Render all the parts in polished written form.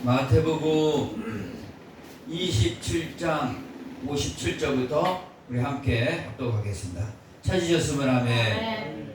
마태복음 27장 57절부터 우리 함께 합독하겠습니다. 찾으셨으면 아멘.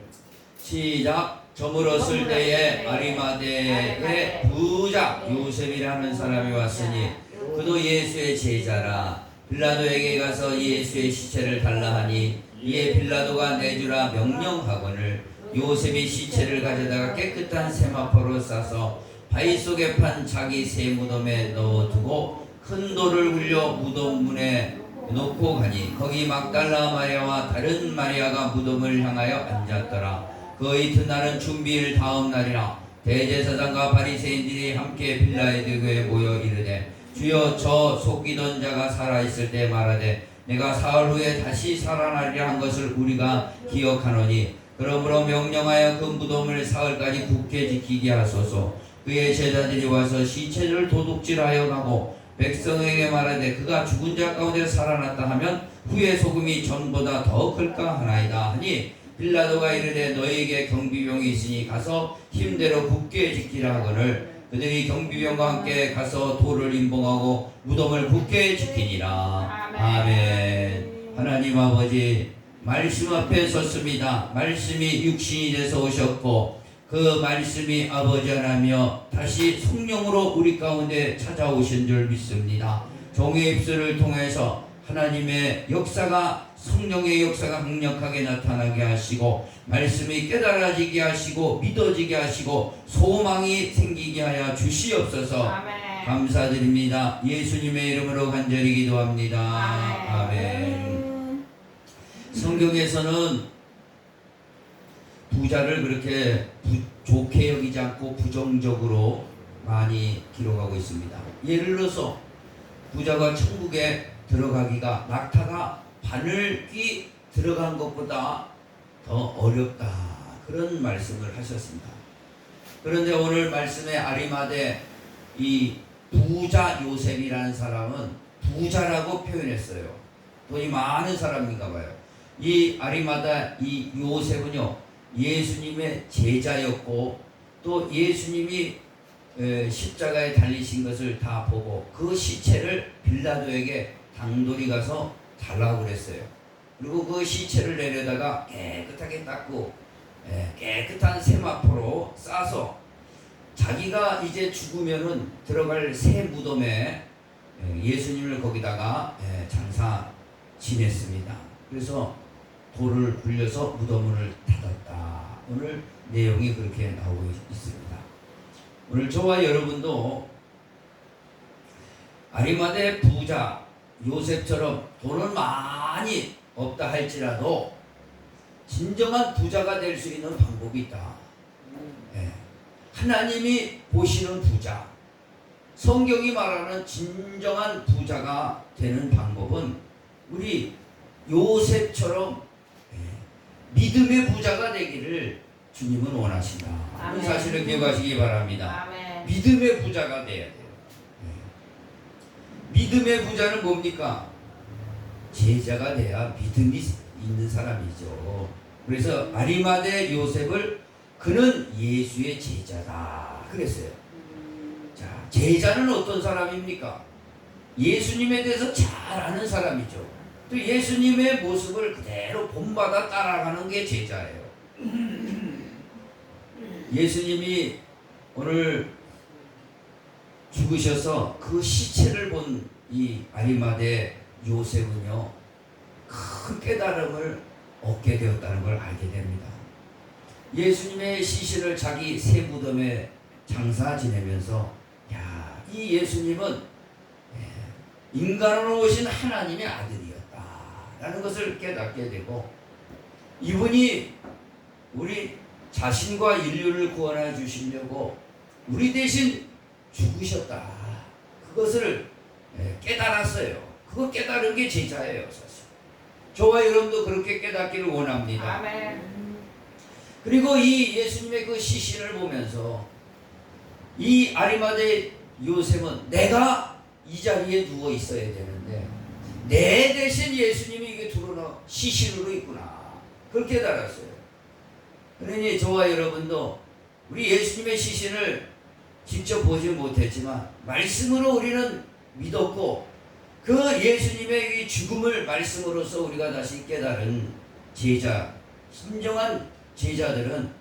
시작. 저물었을 때에 아리마대의 부자 요셉이라는 사람이 왔으니 그도 예수의 제자라. 빌라도에게 가서 예수의 시체를 달라 하니 이에 빌라도가 내주라 명령하거늘 요셉이 시체를 가져다가 깨끗한 세마포로 싸서 바위 속에 판 자기 새 무덤에 넣어두고 큰 돌을 굴려 무덤 문에 놓고 가니 거기 막달라 마리아와 다른 마리아가 무덤을 향하여 앉았더라. 그 이튿날은 준비일 다음 날이라. 대제사장과 바리새인들이 함께 빌라도 교회에 모여 이르되 주여 저 속이던 자가 살아있을 때 말하되 내가 사흘 후에 다시 살아나리라 한 것을 우리가 기억하노니 그러므로 명령하여 그 무덤을 사흘까지 굳게 지키게 하소서. 그의 제자들이 와서 시체를 도둑질하여 가고 백성에게 말하되 그가 죽은 자 가운데 살아났다 하면 후의 소금이 전보다 더 클까 하나이다 하니 빌라도가 이르되 너희에게 경비병이 있으니 가서 힘대로 굳게 지키라 하거늘 그들이 경비병과 함께 가서 돌을 임봉하고 무덤을 굳게 지키니라. 아멘. 하나님 아버지 말씀 앞에 섰습니다. 말씀이 육신이 돼서 오셨고 그 말씀이 아버지 하나며 다시 성령으로 우리 가운데 찾아오신 줄 믿습니다. 종의 입술을 통해서 하나님의 역사가 성령의 역사가 강력하게 나타나게 하시고 말씀이 깨달아지게 하시고 믿어지게 하시고 소망이 생기게 하여 주시옵소서. 아멘. 감사드립니다. 예수님의 이름으로 간절히 기도합니다. 아멘. 성경에서는 부자를 그렇게 좋게 여기지 않고 부정적으로 많이 기록하고 있습니다. 예를 들어서 부자가 천국에 들어가기가 낙타가 바늘귀 들어간 것보다 더 어렵다, 그런 말씀을 하셨습니다. 그런데 오늘 말씀의 아리마대 이 부자 요셉이라는 사람은 부자라고 표현했어요. 돈이 많은 사람인가 봐요. 이 아리마다 이 요셉은요 예수님의 제자였고 또 예수님이 십자가에 달리신 것을 다 보고 그 시체를 빌라도에게 당돌이 가서 달라고 그랬어요. 그리고 그 시체를 내려다가 깨끗하게 닦고 깨끗한 세마포로 싸서 자기가 이제 죽으면은 들어갈 새 무덤에 예수님을 거기다가 장사 지냈습니다. 그래서 돌을 굴려서 무덤을 닫았다. 오늘 내용이 그렇게 나오고 있습니다. 오늘 저와 여러분도 아리마대 부자 요셉처럼 돈은 많이 없다 할지라도 진정한 부자가 될 수 있는 방법이 있다. 하나님이 보시는 부자, 성경이 말하는 진정한 부자가 되는 방법은 우리 요셉처럼 믿음의 부자가 되기를 주님은 원하신다. 이 사실을 기억하시기 바랍니다. 아멘. 믿음의 부자가 돼야 돼요. 믿음의 부자는 뭡니까? 제자가 돼야 믿음이 있는 사람이죠. 그래서 아리마대 요셉을 그는 예수의 제자다 그랬어요. 자, 제자는 어떤 사람입니까? 예수님에 대해서 잘 아는 사람이죠. 또 예수님의 모습을 그대로 본받아 따라가는 게 제자예요. 예수님이 오늘 죽으셔서 그 시체를 본 이 아리마대 요셉은요 큰 깨달음을 얻게 되었다는 걸 알게 됩니다. 예수님의 시신을 자기 새 무덤에 장사 지내면서 이 예수님은 인간으로 오신 하나님의 아들이었다라는 것을 깨닫게 되고 이분이 우리 자신과 인류를 구원해 주시려고 우리 대신 죽으셨다. 그것을 깨달았어요. 그거 깨달은 게 제자예요. 사실 저와 여러분도 그렇게 깨닫기를 원합니다. 아멘. 그리고 이 예수님의 그 시신을 보면서 이 아리마대 요셉은 내가 이 자리에 누워 있어야 되는데 내 대신 예수님이 이게 드러나 시신으로 있구나, 그걸 깨달았어요. 그러니 저와 여러분도 우리 예수님의 시신을 직접 보지 못했지만 말씀으로 우리는 믿었고 그 예수님의 이 죽음을 말씀으로써 우리가 다시 깨달은 제자, 신정한 제자들은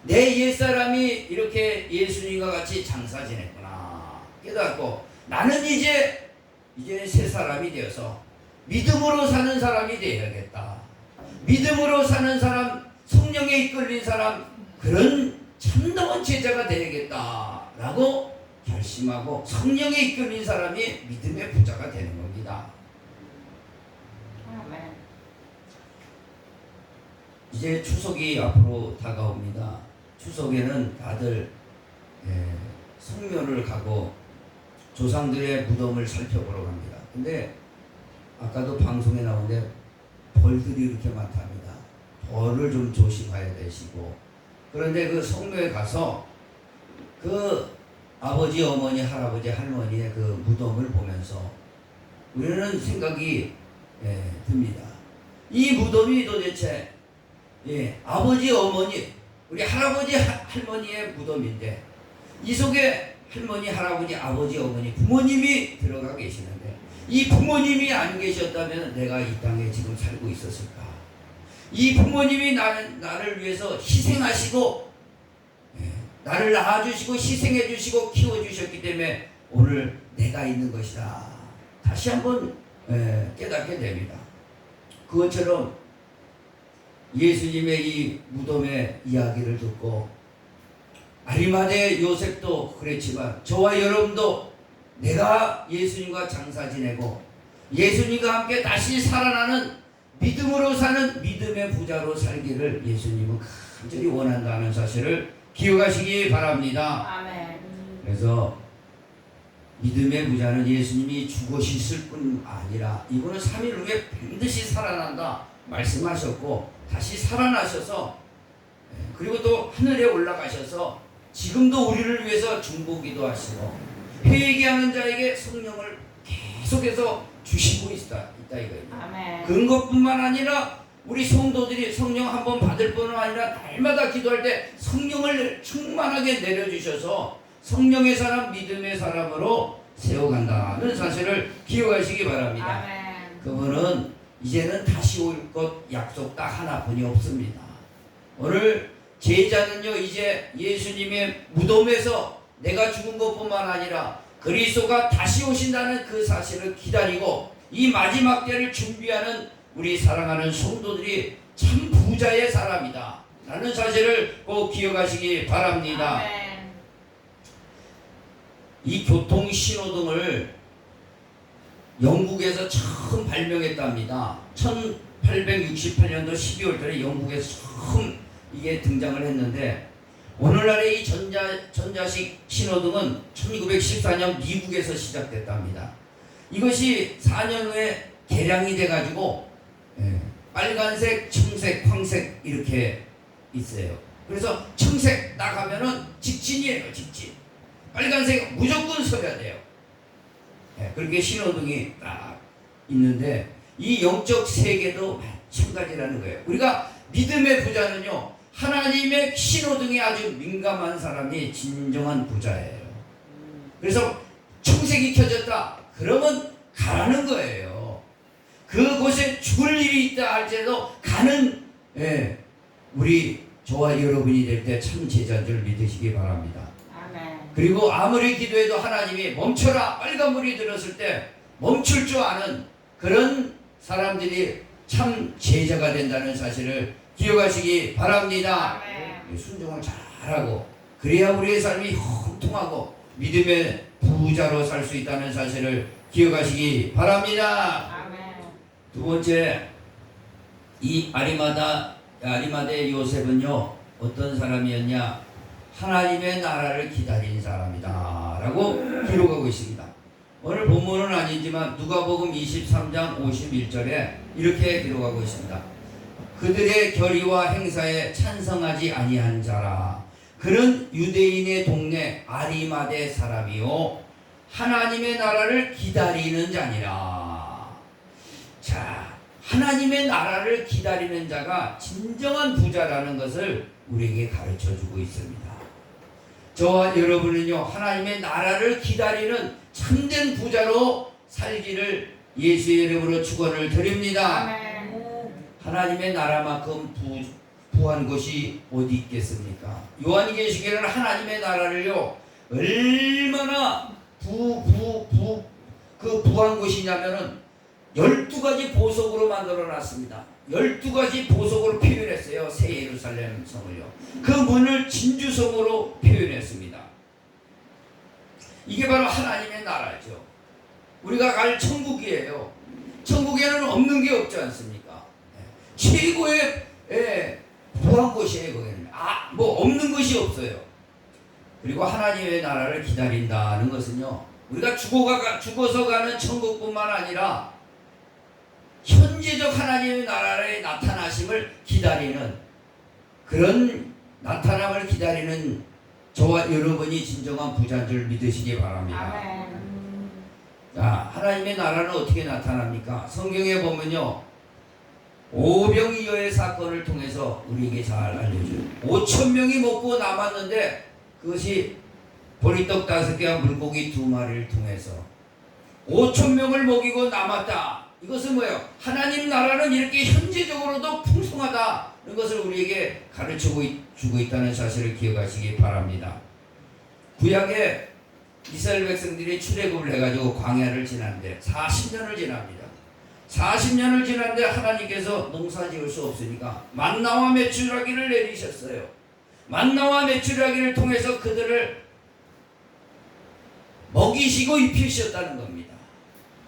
내 옛사람이 이렇게 예수님과 같이 장사 지냈구나 깨닫고 나는 이제 새 사람이 되어서 믿음으로 사는 사람이 되어야겠다. 믿음으로 사는 사람, 성령에 이끌린 사람, 그런 참다운 제자가 되야겠다라고 결심하고 성령에 이끌린 사람이 믿음의 부자가 되는 겁니다. 아멘. 이제 추석이 앞으로 다가옵니다. 추석에는 다들 성묘를 가고 조상들의 무덤을 살펴보러 갑니다. 근데 아까도 방송에 나오는데 벌들이 이렇게 많답니다. 벌을 좀 조심해야 되시고 그런데 그 성묘에 가서 그 아버지, 어머니, 할아버지, 할머니의 그 무덤을 보면서 우리는 생각이 듭니다. 이 무덤이 도대체 아버지, 어머니, 우리 할아버지, 할머니의 무덤인데 이 속에 할머니, 할아버지, 아버지, 어머니, 부모님이 들어가 계시는데 이 부모님이 안 계셨다면 내가 이 땅에 지금 살고 있었을까? 이 부모님이 나를 위해서 희생하시고 나를 낳아주시고 희생해주시고 키워주셨기 때문에 오늘 내가 있는 것이다. 다시 한번 깨닫게 됩니다. 그것처럼 예수님의 이 무덤의 이야기를 듣고 아리마대 요셉도 그랬지만 저와 여러분도 내가 예수님과 장사 지내고 예수님과 함께 다시 살아나는 믿음으로 사는 믿음의 부자로 살기를 예수님은 간절히 원한다는 사실을 기억하시기 바랍니다. 아멘. 그래서 믿음의 부자는 예수님이 죽으셨을 뿐 아니라 이거는 3일 후에 반드시 살아난다 말씀하셨고 다시 살아나셔서 그리고 또 하늘에 올라가셔서 지금도 우리를 위해서 중보기도 하시고 회개하는 자에게 성령을 계속해서 주시고 있다 이거예요. 아멘. 그런 것뿐만 아니라 우리 성도들이 성령 한번 받을 뿐만 아니라 날마다 기도할 때 성령을 충만하게 내려주셔서 성령의 사람, 믿음의 사람으로 세워간다는 사실을 기억하시기 바랍니다. 아멘. 그분은 이제는 다시 올 것 약속 딱 하나뿐이 없습니다. 오늘 제자는요 이제 예수님의 무덤에서 내가 죽은 것뿐만 아니라 그리스도가 다시 오신다는 그 사실을 기다리고 이 마지막 때를 준비하는 우리 사랑하는 성도들이 참 부자의 사람이다 라는 사실을 꼭 기억하시기 바랍니다. 아멘. 이 교통 신호등을 영국에서 처음 발명했답니다. 1868년도 12월달에 영국에서 처음 이게 등장을 했는데 오늘날의 이 전자식 신호등은 1914년 미국에서 시작됐답니다. 이것이 4년 후에 개량이 돼가지고 빨간색, 청색, 황색 이렇게 있어요. 그래서 청색 나가면은 직진이에요. 직진. 빨간색 무조건 서야 돼요. 그렇게 신호등이 딱 있는데 이 영적 세계도 마찬가지라는 거예요. 우리가 믿음의 부자는요 하나님의 신호등에 아주 민감한 사람이 진정한 부자예요. 그래서 청색이 켜졌다 그러면 가라는 거예요. 그곳에 죽을 일이 있다 할지라도 가는 우리 저와 여러분이 될 때 참 제자인 줄 믿으시기 바랍니다. 아멘. 그리고 아무리 기도해도 하나님이 멈춰라 빨간불이 들었을 때 멈출 줄 아는 그런 사람들이 참 제자가 된다는 사실을 기억하시기 바랍니다. 아멘. 순종을 잘하고 그래야 우리의 삶이 형통하고 믿음의 부자로 살 수 있다는 사실을 기억하시기 바랍니다. 아멘. 두 번째, 이 아리마대 요셉은요 어떤 사람이었냐? 하나님의 나라를 기다린 사람이다 라고 기록하고 있습니다. 오늘 본문은 아니지만 누가복음 23장 51절에 이렇게 기록하고 있습니다. 그들의 결의와 행사에 찬성하지 아니한 자라. 그는 유대인의 동네 아리마대 사람이요 하나님의 나라를 기다리는 자니라. 자, 하나님의 나라를 기다리는 자가 진정한 부자라는 것을 우리에게 가르쳐주고 있습니다. 저와 여러분은요, 하나님의 나라를 기다리는 참된 부자로 살기를 예수의 이름으로 축원을 드립니다. 하나님의 나라만큼 부한 곳이 어디 있겠습니까? 요한계시록에는 하나님의 나라를요, 얼마나 부한 곳이냐면은 12가지 보석으로 만들어 놨습니다. 12가지 보석으로 표현했어요. 새 예루살렘 성을요. 그 문을 진주성으로 표현했습니다. 이게 바로 하나님의 나라죠. 우리가 갈 천국이에요. 천국에는 없는 게 없지 않습니까? 최고의 부한 곳이에요. 거기는. 뭐 없는 것이 없어요. 그리고 하나님의 나라를 기다린다는 것은요, 우리가 죽어서 가는 천국뿐만 아니라 현재적 하나님의 나라의 나타나심을 기다리는, 그런 나타남을 기다리는 저와 여러분이 진정한 부자인 줄 믿으시기 바랍니다. 자, 하나님의 나라는 어떻게 나타납니까? 성경에 보면요, 오병이어의 사건을 통해서 우리에게 잘 알려줘요. 5,000명이 먹고 남았는데 그것이 보리떡 5개와 물고기 2마리를 통해서 5,000명을 먹이고 남았다. 이것은 뭐예요? 하나님 나라는 이렇게 현재적으로도 풍성하다는 것을 우리에게 가르치고 주고 있다는 사실을 기억하시기 바랍니다. 구약에 이스라엘 백성들이 출애굽을 해가지고 광야를 지났는데 40년을 지납니다. 40년을 지났는데 하나님께서 농사 지을 수 없으니까 만나와 메추라기를 내리셨어요. 만나와 메추라기를 통해서 그들을 먹이시고 입히셨다는 겁니다.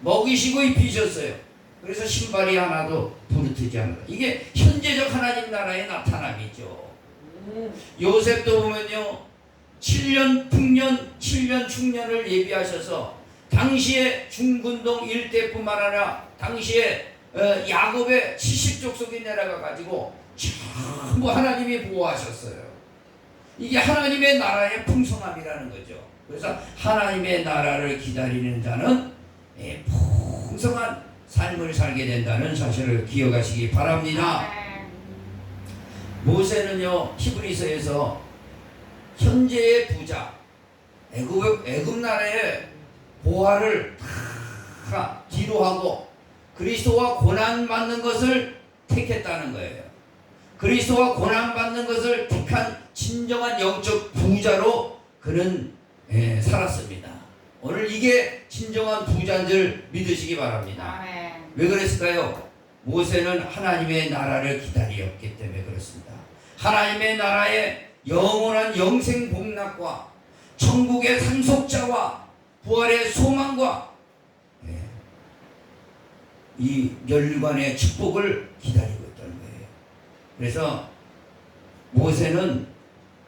먹이시고 입히셨어요. 그래서 신발이 하나도 부르트지 않는다. 이게 현재적 하나님 나라의 나타남이죠. 요셉도 보면요, 7년 풍년 7년 충년을 예비하셔서 당시에 중근동 일대뿐만 아니라 당시에 야곱의 70족속이 내려가 가지고 전부 하나님이 보호하셨어요. 이게 하나님의 나라의 풍성함이라는 거죠. 그래서 하나님의 나라를 기다리는 자는 풍성한 삶을 살게 된다는 사실을 기억하시기 바랍니다. 모세는요, 히브리서에서 현재의 부자, 애굽 나라의 보화를 다 뒤로 하고 그리스도와 고난 받는 것을 택했다는 거예요. 그리스도와 고난 받는 것을 택한 진정한 영적 부자로 그는 살았습니다. 오늘 이게 진정한 부자인 줄 믿으시기 바랍니다. 왜 그랬을까요? 모세는 하나님의 나라를 기다렸기 때문에 그렇습니다. 하나님의 나라의 영원한 영생 복락과 천국의 상속자와 부활의 소망과 이 멸관의 축복을 기다리고 있다는 거예요. 그래서 모세는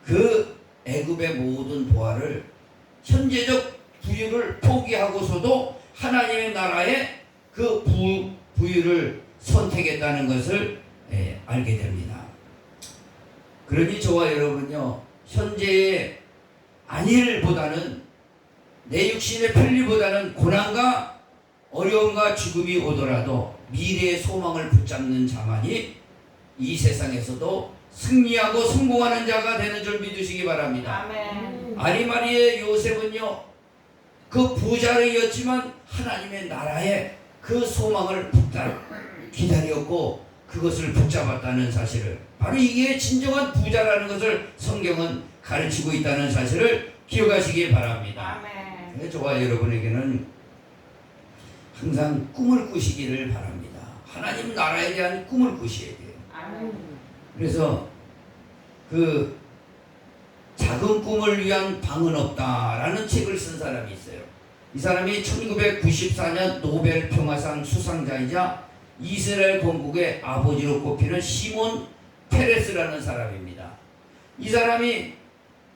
그 애굽의 모든 보화를, 현재적 부유를 포기하고서도 하나님의 나라의 그 부유를 선택했다는 것을 알게 됩니다. 그러니 저와 여러분요, 현재의 안일보다는, 내 육신의 편리보다는 고난과 어려움과 죽음이 오더라도 미래의 소망을 붙잡는 자만이 이 세상에서도 승리하고 성공하는 자가 되는 줄 믿으시기 바랍니다. 아리마리의 요셉은요, 그 부자였지만 하나님의 나라의 그 소망을 기다렸고 그것을 붙잡았다는 사실을, 바로 이게 진정한 부자라는 것을 성경은 가르치고 있다는 사실을 기억하시기 바랍니다. 저와 여러분에게는 항상 꿈을 꾸시기를 바랍니다. 하나님 나라에 대한 꿈을 꾸셔야 돼요. 그래서 그 작은 꿈을 위한 방은 없다라는 책을 쓴 사람이 있어요. 이 사람이 1994년 노벨 평화상 수상자이자 이스라엘 건국의 아버지로 꼽히는 시몬 페레스라는 사람입니다. 이 사람이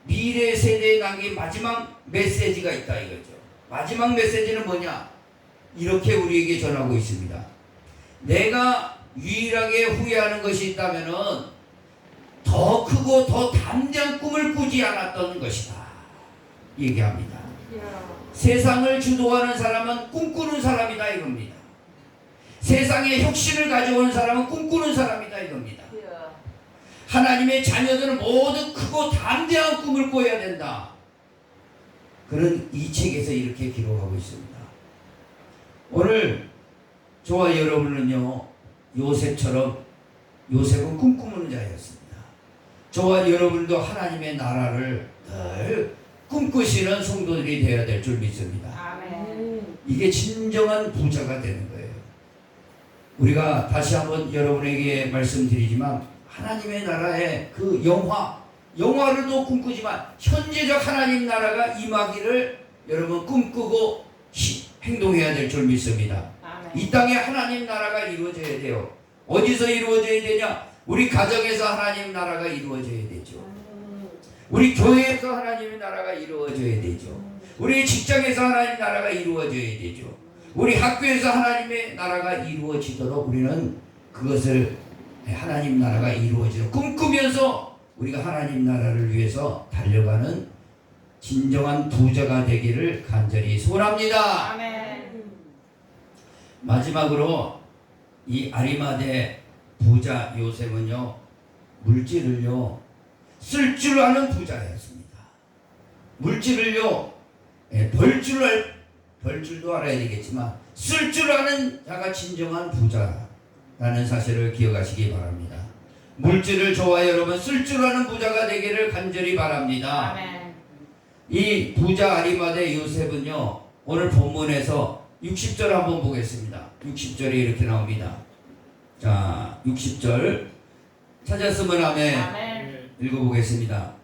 미래 세대에 남긴 마지막 메시지가 있다 이거죠. 마지막 메시지는 뭐냐? 이렇게 우리에게 전하고 있습니다. 내가 유일하게 후회하는 것이 있다면은 더 크고 더 담대한 꿈을 꾸지 않았던 것이다. 얘기합니다. 세상을 주도하는 사람은 꿈꾸는 사람이다 이겁니다. 세상에 혁신을 가져오는 사람은 꿈꾸는 사람이다 이겁니다. 하나님의 자녀들은 모두 크고 담대한 꿈을 꿔야 된다. 그런 이 책에서 이렇게 기록하고 있습니다. 오늘 저와 여러분은요, 요셉처럼, 요셉은 꿈꾸는 자였습니다. 저와 여러분도 하나님의 나라를 늘 꿈꾸시는 성도들이 되어야 될 줄 믿습니다. 아멘. 이게 진정한 부자가 되는 거예요. 우리가 다시 한번 여러분에게 말씀드리지만 하나님의 나라의 그 영화를도 꿈꾸지만 현재적 하나님 나라가 임하기를 여러분 꿈꾸고 행동해야 될 줄 믿습니다. 아멘. 이 땅에 하나님 나라가 이루어져야 돼요. 어디서 이루어져야 되냐? 우리 가정에서 하나님 나라가 이루어져야 되죠. 우리 교회에서 하나님의 나라가 이루어져야 되죠. 우리 직장에서 하나님 나라가 이루어져야 되죠. 우리 학교에서 하나님의 나라가 이루어지도록 우리는 그것을 하나님 나라가 이루어지도록 꿈꾸면서 우리가 하나님 나라를 위해서 달려가는 진정한 부자가 되기를 간절히 소원합니다. 아멘. 마지막으로 이 아리마대 부자 요셉은요, 물질을요 쓸 줄 아는 부자였습니다. 물질을요 벌 줄도 알아야 되겠지만 쓸 줄 아는 자가 진정한 부자라는 사실을 기억하시기 바랍니다. 물질을 저와 여러분 쓸 줄 아는 부자가 되기를 간절히 바랍니다. 아멘. 이 부자 아리마대 요셉은요, 오늘 본문에서 60절 한번 보겠습니다. 60절이 이렇게 나옵니다. 자, 60절 찾았으면 아멘. 아멘. 읽어보겠습니다.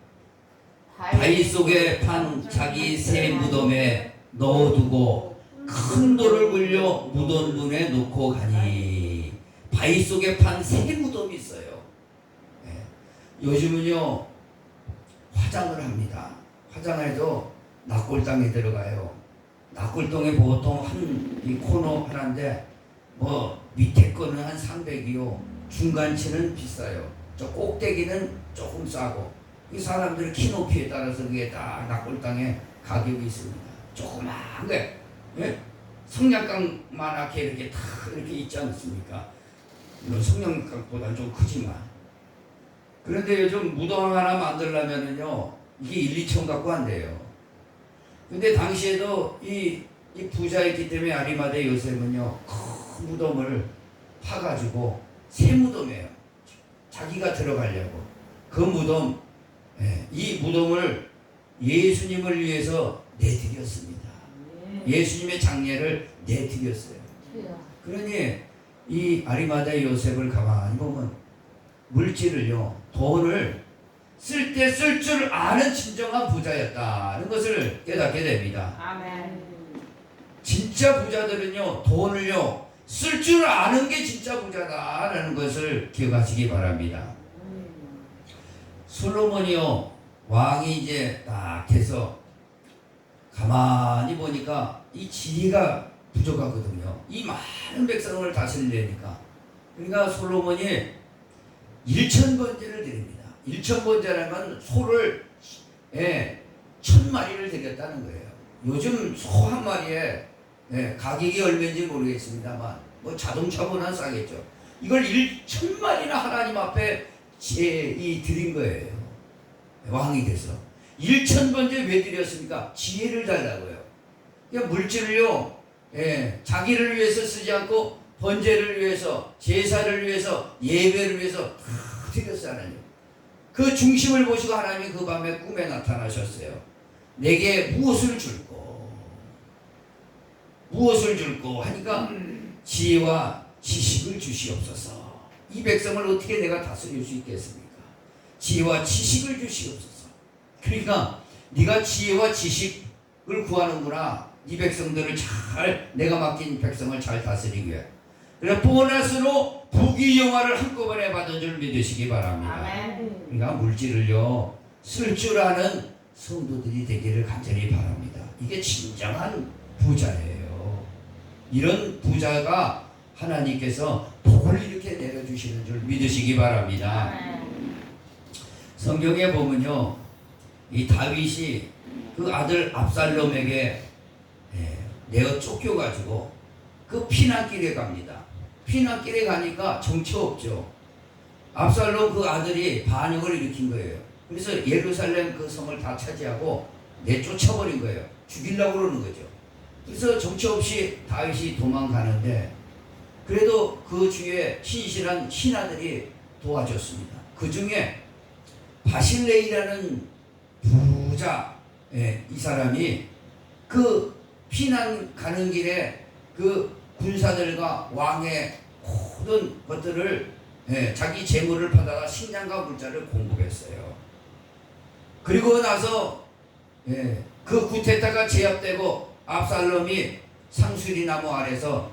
바위 속에 판 자기 새 무덤에 넣어두고 큰 돌을 굴려 무덤 문에 놓고 가니. 바위 속에 판 새 무덤이 있어요. 네. 요즘은요 화장을 합니다. 화장해도 낙골당에 들어가요. 낙골당에 보통 이 코너 하나인데 뭐 밑에 거는 한 300이요 중간치는 비싸요. 저 꼭대기는 조금 싸고, 이 사람들의 키 높이에 따라서 그게 다 낙골당에 가격이 있습니다. 조그만 게, 예? 성냥강만하게 이렇게 다 이렇게 있지 않습니까? 물론 성냥강보다는 좀 크지만. 그런데 요즘 무덤 하나 만들려면은요 이게 1, 2천 갖고 안 돼요. 근데 당시에도 이 부자였기 때문에 아리마대 요셉은요 큰 무덤을 파가지고 새 무덤이에요. 자기가 들어가려고 그 무덤, 이 무덤을 예수님을 위해서 내드렸습니다. 예수님의 장례를 내드렸어요. 그러니 이 아리마대 요셉을 가만히 보면 물질을요, 돈을 쓸 때 쓸 줄 아는 진정한 부자였다는 것을 깨닫게 됩니다. 아멘. 진짜 부자들은요 돈을요 쓸 줄 아는 게 진짜 부자다라는 것을 기억하시기 바랍니다. 솔로몬이요 왕이 이제 딱 돼서 가만히 보니까 이 지혜가 부족하거든요. 이 많은 백성을 다스리려니까. 그러니까 솔로몬이 1,000번제를 드립니다. 1,000번제라면 소를 1,000마리를 드렸다는 거예요. 요즘 소 한 마리에 가격이 얼마인지 모르겠습니다만 뭐 자동차보다 싸겠죠. 이걸 1,000마리나 하나님 앞에 드린 거예요. 왕이 돼서 1,000번째 왜 드렸습니까? 지혜를 달라고요. 그러니까 물질을요 자기를 위해서 쓰지 않고 번제를 위해서, 제사를 위해서, 예배를 위해서 다 드렸어요. 하나님. 그 중심을 보시고 하나님이 그 밤에 꿈에 나타나셨어요. 내게 무엇을 줄고 하니까 지혜와 지식을 주시옵소서. 이 백성을 어떻게 내가 다스릴 수 있겠습니까? 지혜와 지식을 주시옵소서. 그러니까 네가 지혜와 지식을 구하는구나. 이 백성들을 잘, 내가 맡긴 백성을 잘 다스리기 위해. 그래서 보너스로 부귀영화를 한꺼번에 받은 줄 믿으시기 바랍니다. 아멘. 그러니까 물질을요 쓸 줄 아는 성도들이 되기를 간절히 바랍니다. 이게 진정한 부자예요. 이런 부자가 하나님께서 복을 이렇게 내려주시는 줄 믿으시기 바랍니다. 아멘. 성경에 보면요 이 다윗이 그 아들 압살롬에게 내어 쫓겨가지고 그 피난길에 갑니다. 피난길에 가니까 정처 없죠. 압살롬 그 아들이 반역을 일으킨 거예요. 그래서 예루살렘 그 성을 다 차지하고 내쫓아버린 거예요. 죽이려고 그러는 거죠. 그래서 정처 없이 다윗이 도망가는데 그래도 그 주위에 신실한 신하들이 도와줬습니다. 그 중에 바실레이라는 부자, 이 사람이 그 피난 가는 길에 그 군사들과 왕의 모든 것들을 자기 재물을 받아가 식량과 물자를 공급했어요. 그리고 나서 그 구테타가 제압되고 압살롬이 상수리 나무 아래서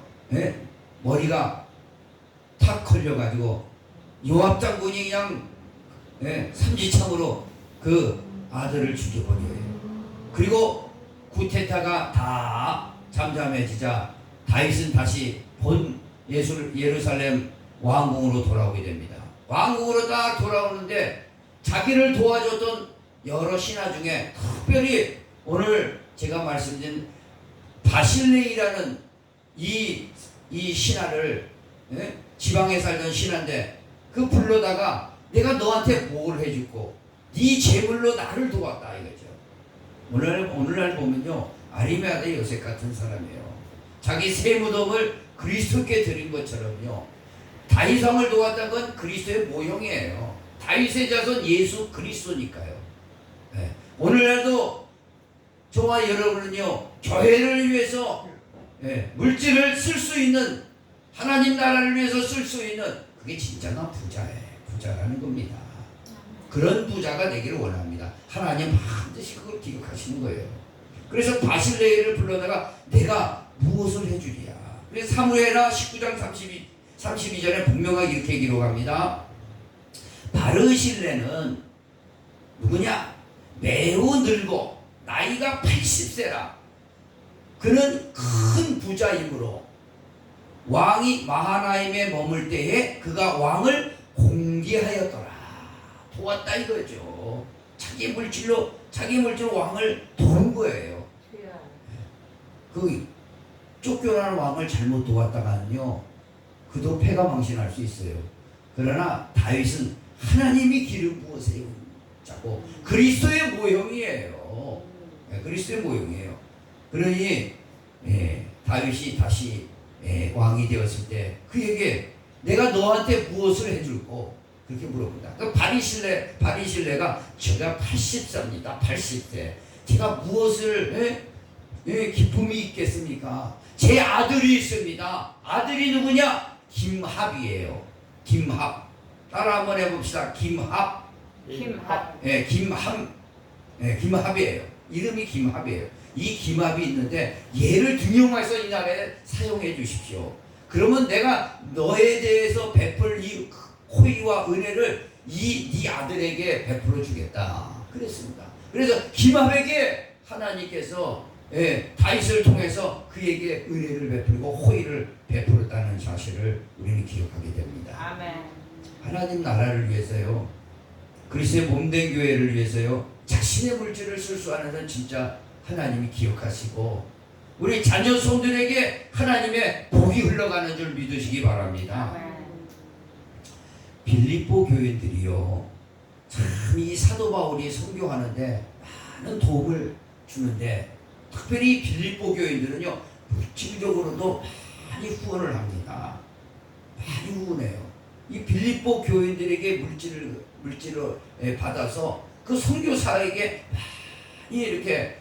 머리가 탁 걸려가지고 요압 장군이 그냥 삼지창으로 그 아들을 죽여버려요. 그리고 구테타가 다 잠잠해지자 다윗은 다시 본 예루살렘 왕궁으로 돌아오게 됩니다. 왕궁으로 딱 돌아오는데 자기를 도와줬던 여러 신하 중에 특별히 오늘 제가 말씀드린 바실레이라는 이 신하를 지방에 살던 신하인데 그 불러다가 내가 너한테 뭘 해줬고 네 재물로 나를 도왔다 이거죠. 오늘날 보면요 아리마다 요셉 같은 사람이에요. 자기 새 무덤을 그리스도께 드린 것처럼요 다윗 왕을 도왔다는 건 그리스도의 모형이에요. 다윗의 자손 예수 그리스도니까요. 오늘날도 저와 여러분은요 교회를 위해서 물질을 쓸 수 있는 하나님 나라를 위해서 쓸 수 있는 그게 진정한 부자라는 겁니다. 그런 부자가 되기를 원합니다. 하나님 반드시 그걸 기억하시는 거예요. 그래서 바실레이를 불러다가 내가 무엇을 해주리야. 그래서 사무엘하 19장 32절에 분명하게 이렇게 기록합니다. 바르실레는 누구냐? 매우 늙고 나이가 80세라. 그는 큰 부자이므로 왕이 마하나임에 머물 때에 그가 왕을 공개하였더라. 도왔다 이거죠. 자기 물질로 왕을 도운 거예요. 그 쫓겨난 왕을 잘못 도왔다가는요 그도 패가 망신할 수 있어요. 그러나 다윗은 하나님이 기름 부어 세운 자고 그리스도의 모형이에요. 그리스도의 모형이에요. 그러니 다윗이 다시 왕이 되었을 때 그에게 내가 너한테 무엇을 해줄고 그렇게 물어본다. 그 바리실레가 제가 80세입니다. 80세. 제가 무엇을 기쁨이 있겠습니까? 제 아들이 있습니다. 아들이 누구냐? 김합이에요. 김합. 따라 한번 해봅시다. 김합. 김합이에요. 이름이 김합이에요. 이 김합이 있는데 얘를 등용해서 이 나라에 사용해 주십시오. 그러면 내가 너에 대해서 베풀 이 호의와 은혜를 네 아들에게 베풀어 주겠다. 그랬습니다. 그래서 김합에게 하나님께서 다윗을 통해서 그에게 은혜를 베풀고 호의를 베풀었다는 사실을 우리는 기억하게 됩니다. 아멘. 하나님 나라를 위해서요, 그리스도의 몸된 교회를 위해서요, 자신의 물질을 쓸 수 않는 진짜 하나님이 기억하시고 우리 자녀 손들에게 하나님의 복이 흘러가는 줄 믿으시기 바랍니다. 아멘. 빌립보 교인들이요 참 이 사도 바울이 선교하는데 많은 도움을 주는데 특별히 빌립보 교인들은요 물질적으로도 많이 후원을 합니다. 많이 후원해요. 이 빌립보 교인들에게 물질을 받아서 그 선교사에게 많이 이렇게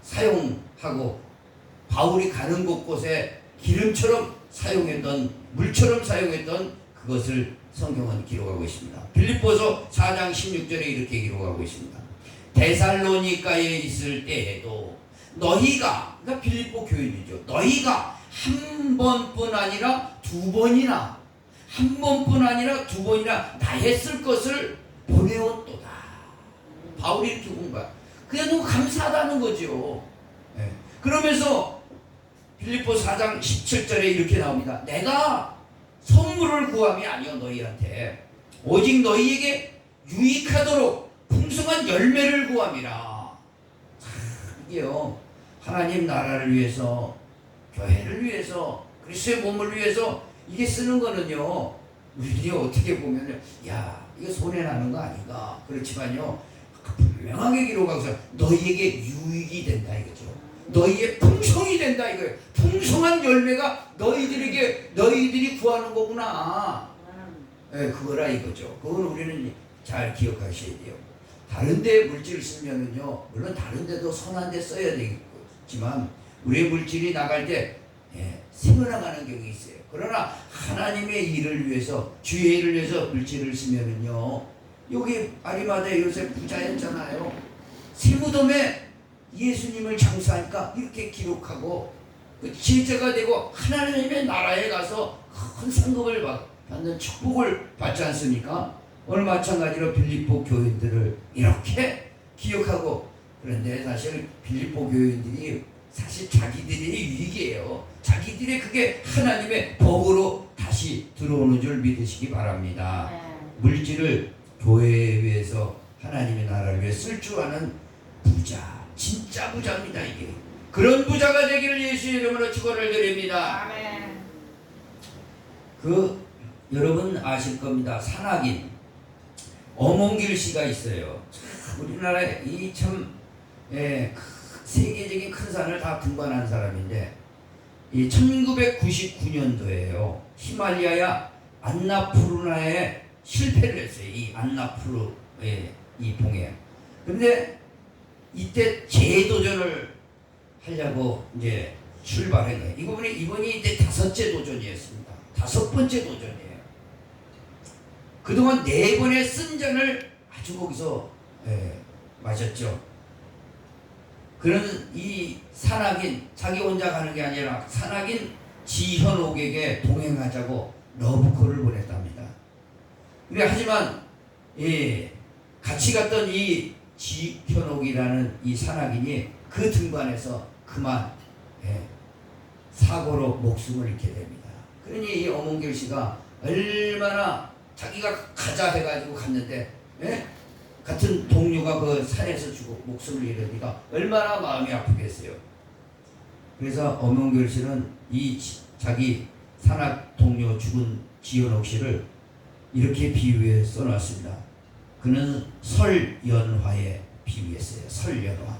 사용하고 바울이 가는 곳곳에 기름처럼 사용했던 물처럼 사용했던 그것을 성경은 기록하고 있습니다. 빌립보서 4장 16절에 이렇게 기록하고 있습니다. 데살로니가에 있을 때에도 너희가, 그러니까 빌립보 교인이죠. 너희가 한 번뿐 아니라 두 번이나 나의 쓸 것을 보내었도다. 바울이 이렇게 본 거야. 그게 너무 감사하다는 거죠. 그러면서 빌립보 4장 17절에 이렇게 나옵니다. 내가 선물을 구함이 아니요 너희한테 오직 너희에게 유익하도록 풍성한 열매를 구함이라. 이게요 하나님 나라를 위해서 교회를 위해서 그리스도의 몸을 위해서 이게 쓰는 거는요, 우리 어떻게 보면 야 이거 손해 나는 거 아닌가. 그렇지만요, 분명하게 기록하고서 너희에게 유익이 된다 이거죠. 너희의 풍성이 된다 이거예요. 풍성한 열매가 너희들이 구하는 거구나. 네, 그거라 이거죠. 그건 우리는 잘 기억하셔야 돼요. 다른데 물질 쓰면은요, 물론 다른데도 선한 데 써야 되겠지만 우리의 물질이 나갈 때 생겨나가는 경우가 있어요. 그러나 하나님의 일을 위해서, 주의 일을 위해서 물질을 쓰면은요, 여기 아리마대 요셉 부자였잖아요. 세무덤에 예수님을 장사하니까 이렇게 기록하고 제자가 되고 하나님의 나라에 가서 큰 상급을 받는 축복을 받지 않습니까? 오늘 마찬가지로 빌립보 교인들을 이렇게 기억하고, 그런데 사실 빌립보 교인들이 사실 자기들의 유익이에요. 자기들의 그게 하나님의 복으로 다시 들어오는 줄 믿으시기 바랍니다. 물질을 교회에 위해서, 하나님의 나라를 위해 쓸 줄 아는 부자, 진짜 부자입니다. 이게 그런 부자가 되기를 예수의 이름으로 축원을 드립니다. 아멘. 여러분 아실 겁니다. 산악인 엄홍길 씨가 있어요. 우리나라에 이 참 세계적인 큰 산을 다 등반한 사람인데, 이 1999년도에요. 히말라야 안나푸르나에 실패를 했어요. 이 안나푸르의 이 봉에. 근데 이때 재도전을 하려고 이제 출발한 거예요. 이번이 이제 5째 도전이었습니다. 5번째 도전이에요. 그동안 4번의 쓴잔을 아주 거기서 마셨죠. 그는 이 산악인, 자기 혼자 가는 게 아니라 산악인 지현옥에게 동행하자고 러브콜을 보냈답니다. 하지만 같이 갔던 이 지현옥이라는 이 산악인이 그 등반에서 그만 사고로 목숨을 잃게 됩니다. 그러니 이 엄홍길 씨가 얼마나, 자기가 가자 해가지고 갔는데 같은 동료가 그 산에서 죽고 목숨을 잃으니까 얼마나 마음이 아프겠어요. 그래서 엄홍길 씨는 이 자기 산악 동료 죽은 지현옥 씨를 이렇게 비유해 써놨습니다. 그는 설연화에 비유했어요. 설연화.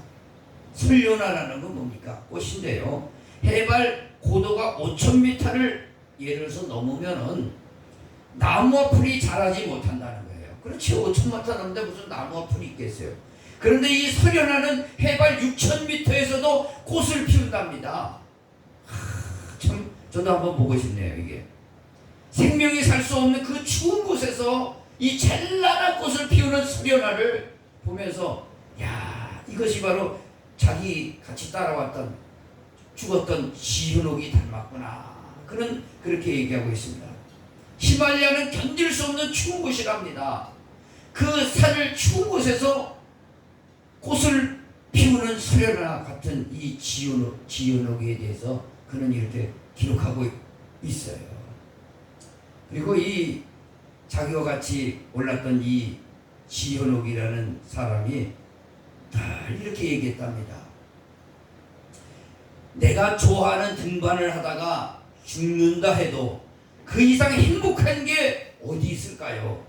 설연화라는 건 뭡니까? 꽃인데요. 해발 고도가 5,000m를 예를 들어서 넘으면은 나무와 풀이 자라지 못한다는 거예요. 그렇지, 5,000m 넘는데 무슨 나무와 풀이 있겠어요. 그런데 이 설연화는 해발 6,000m에서도 꽃을 피운답니다. 참 저도 한번 보고 싶네요. 이게 생명이 살 수 없는 그 추운 곳에서 이 찬란한 꽃을 피우는 설연화를 보면서, 야, 이것이 바로 자기 같이 따라왔던 죽었던 지현옥이 닮았구나. 그는 그렇게 얘기하고 있습니다. 히말라야는 견딜 수 없는 추운 곳이랍니다. 그 산을 추운 곳에서 꽃을 피우는 설연화 같은 이 지현옥에 대해서 그는 이렇게 기록하고 있어요. 그리고 이 자기와 같이 올랐던 이 지현옥이라는 사람이 늘 이렇게 얘기했답니다. 내가 좋아하는 등반을 하다가 죽는다 해도 그 이상 행복한 게 어디 있을까요?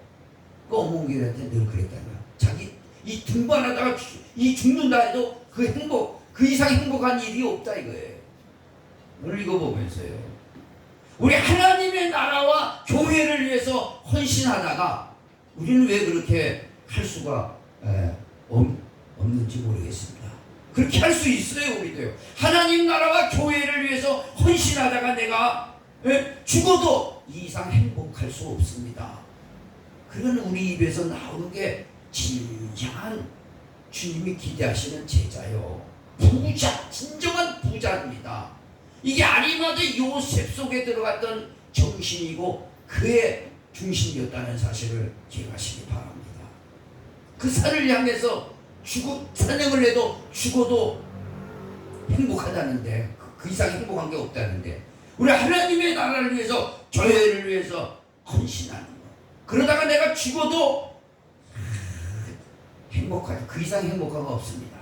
그 엄홍길한테 늘 그랬다고요. 자기 이 등반하다가 이 죽는다 해도 그 이상 행복한 일이 없다 이거예요. 오늘 이거 보면서요, 우리 하나님의 나라와 교회를 위해서 헌신하다가 우리는 왜 그렇게 할 수가 없는지 모르겠습니다. 그렇게 할 수 있어요. 우리도요. 하나님 나라와 교회를 위해서 헌신하다가 내가 죽어도 이 이상 행복할 수 없습니다. 그건 우리 입에서 나오는 게 진정한 주님이 기대하시는 제자요. 부자, 진정한 부자입니다. 이게 아리마대 요셉 속에 들어갔던 정신이고 그의 중심이었다는 사실을 기억하시기 바랍니다. 그 산을 향해서 산행을 해도 죽어도 행복하다는데, 그 이상 행복한 게 없다는데, 우리 하나님의 나라를 위해서, 교회를 위해서 헌신하는 것. 그러다가 내가 죽어도 행복하지, 그 이상 행복한 거 없습니다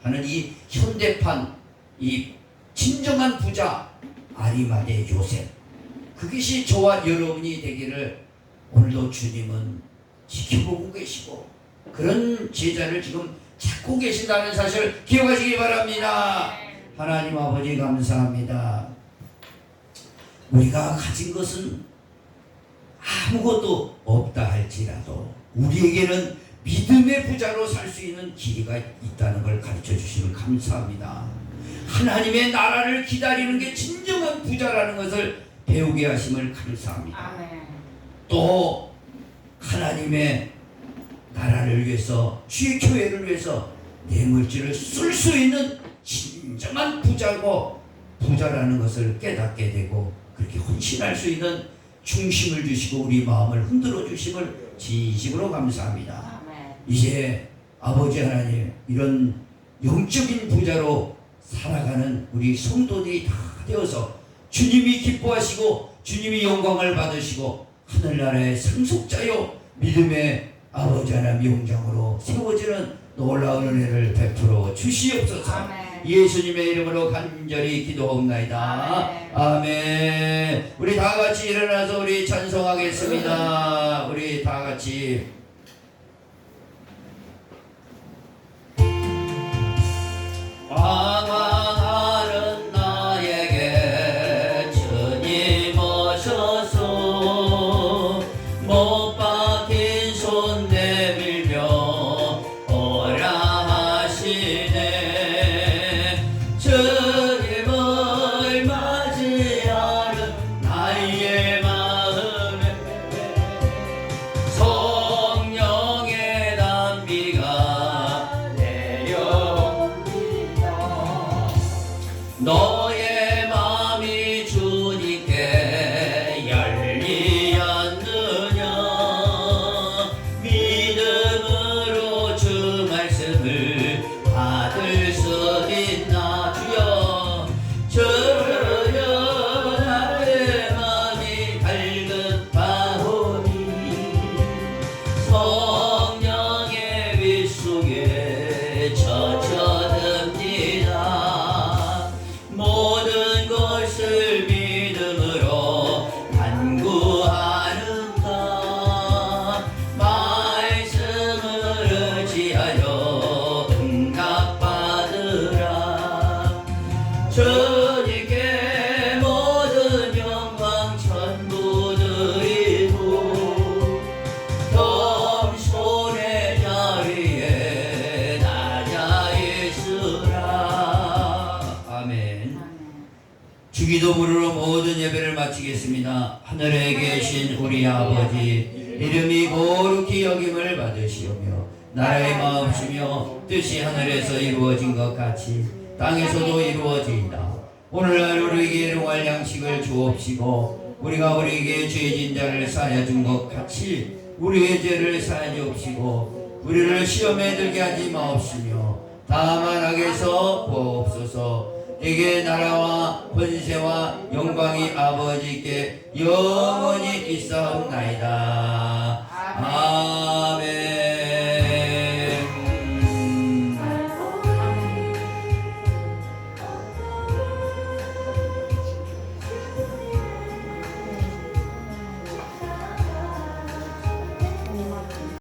하는 이 현대판 이 진정한 부자 아리마대 요셉, 그것이 저와 여러분이 되기를 오늘도 주님은 지켜보고 계시고 그런 제자를 지금 찾고 계신다는 사실을 기억하시기 바랍니다. 하나님 아버지 감사합니다. 우리가 가진 것은 아무것도 없다 할지라도 우리에게는 믿음의 부자로 살 수 있는 길이가 있다는 걸 가르쳐 주시면 감사합니다. 하나님의 나라를 기다리는 게 진정한 부자라는 것을 배우게 하심을 감사합니다. 아멘. 또 하나님의 나라를 위해서 주의 교회를 위해서 뇌물질을 쓸 수 있는 진정한 부자라는 것을 깨닫게 되고 그렇게 헌신할 수 있는 중심을 주시고 우리 마음을 흔들어 주심을 진심으로 감사합니다. 아멘. 이제 아버지 하나님 이런 영적인 부자로 살아가는 우리 성도들이 다 되어서 주님이 기뻐하시고 주님이 영광을 받으시고 하늘나라의 상속자요 믿음의 아버지 하나님 영장으로 세워지는 놀라운 은혜를 베풀어 주시옵소서. 아멘. 예수님의 이름으로 간절히 기도하옵나이다. 아멘. 우리 다 같이 일어나서 우리 찬송하겠습니다. 우리 다 같이 방황하는 나에게 주님 오셔서 못 박힌 손 내밀며 오라 하시네. 주님을 맞이하는 나의 마음에 성령의 단비가 내려옵니다. 너의 마음이 주님께 열리 않느냐. 믿음으로 주 말씀을 받을 수 있나. 주여 주여 나의 마음이 갈급하오니 성령의 빛 속에 젖어듭니다. 모든 것을 믿음으로 간구하는가. 말씀을 의지하여 응답받으라. 주님께 모든 영광 전부 드리고 겸손의 자리에 낮아 있으라. 아멘. 주기도 부르러 모든 예배를 마치겠습니다. 하늘에 계신 우리 아버지 이름이 거룩히 여김을 받으시오며 나라의 마음이며 뜻이 하늘에서 이루어진 것 같이 땅에서도 이루어지이다. 오늘날 우리에게 일용할 양식을 주옵시고 우리가 우리에게 죄진 자를 사하여 준 것 같이 우리의 죄를 사하여 주옵시고 우리를 시험에 들게 하지 마옵시며 다만 악에서 구하옵소서. 내게 나라와 권세와 영광이 아버지께 영원히 있사옵나이다. 아멘.